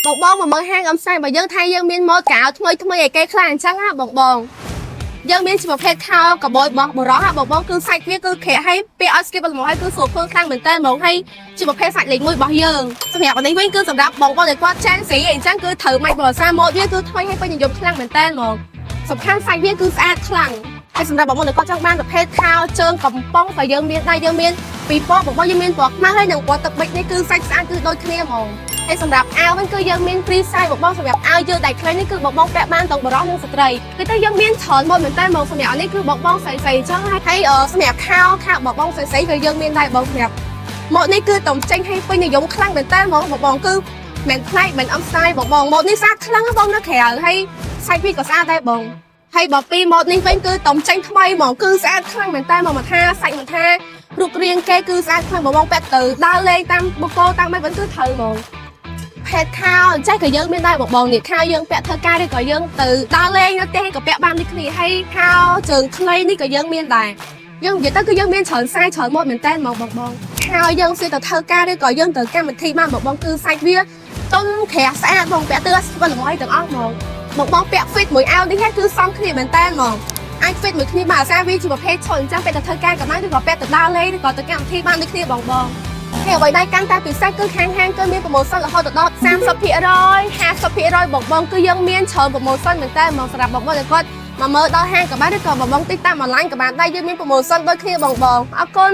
បងមកមើលហាងអំសាយបើយើងថាយើងមានម៉ូតកៅថ្មីឲ្យគេខ្លាំងអញ្ចឹងណាបងយើងមានជាប្រភេទខោកបយបោះបរោះបងគឺសាច់វាគឺក្រាក់ហើយពេលឲ្យ skip មកឲ្យគឺស្រួលធ្វើខ្លាំងមែនតើហ្មងហើយជាប្រភេទសាច់លេខ1របស់យើងសម្រាប់នេះវិញគឺសម្រាប់បងដែលគាត់ចាញ់ស្រីអញ្ចឹងគឺត្រូវម៉ាច់បរសាម៉ូតវាគឺថ្មីហើយពេញនិយមខ្លាំងមែនតើហ្មងសំខាន់សាច់វាគឺស្អាតខ្លាំងហើយសម្រាប់បងដែលគាត់ចង់បានប្រភេទខោជើងកំប៉ុងក៏យើងមានដែរយើងមានពីពណ៌បងយើងមានពណ៌ខ្មៅហើយនិងពណ៌ទឹកប៊ិចនេះគឺសាច់ស្អាតគឺដូចគ្នាហ្មងហើយសម្រាប់អាវវិញគឺយើងមាន free size បងសម្រាប់អាវយើងដៃខ្លីនេះគឺបងពាក់បានទាំងបរិសុទ្ធនិងស្ត្រីគឺតែយើងមានច្រើនម៉ូតមែនតើមកសម្រាប់នេះគឺបងស្រីអញ្ចឹងហើយសម្រាប់ខោបងស្រីគឺយើងមានដែរបងសម្រាប់ម៉ូតនេះគឺតំចេញឲ្យពេញនិយមខ្លាំងមែនតើហ្មងបងគឺមិនផ្នែកមិនអំស្ទាយបងម៉ូតនេះស្អាតខ្លាំងបងនៅក្រៅហើយសាច់វាក៏ស្អាតដែរបងហើយបើពីម៉ូតនេះវិញគឺតំចេញថ្មីហ្មងគឺស្អាតខ្លាំងមែនតើមកថាសាច់មកថារូបរាងគេគឺស្អាតខ្លាំងបងពាក់ទៅដើរលេងតាមបូកូតាមមិនវិញគឺត្រូវហ្មងផេតខោអញ្ចឹងក៏យើងមានដែរបងនេះខោយើងពាក់ធ្វើការឬក៏យើងទៅដើរលេងនៅផ្ទះក៏ពាក់បានដូចគ្នាហើយខោជើងខ្លីនេះក៏យើងមានដែរយើងនិយាយទៅគឺយើងមានច្រើនសាយច្រើនម៉ូតមែនតើបងខោយើងស្ទើរទៅធ្វើការឬក៏យើងទៅកម្មវិធីបានបងគឺសាច់វាទុំក្រាស់ស្អាតបងពាក់ទៅស្វិលល្ងយទាំងអស់ហ្មងបងពាក់ fit មួយអាវនេះគឺសមគ្នាមែនតើហ្មងអាច fit មួយគ្នាបានអាសាវាជាប្រភេទឈុតអញ្ចឹងពាក់ទៅធ្វើការក៏បានឬក៏ពាក់ទៅដើរលេងឬក៏ទៅកម្មវិធីបានដូចគ្នាបងហើយអ្វីដែលកាន់តែពិសេសគឺខាងហាងគឺមានប្រូម៉ូសិនរហូតដល់ 30% 50%បងគឺយើងមានច្រើនប្រូម៉ូសិនមែនតើមកសម្រាប់បងដែលគាត់មកមើលដល់ហាងក៏បានឬក៏បងទិញតាមអនឡាញក៏បានដែរយើងមានប្រូម៉ូសិនដូចគ្នាបងអរគុណ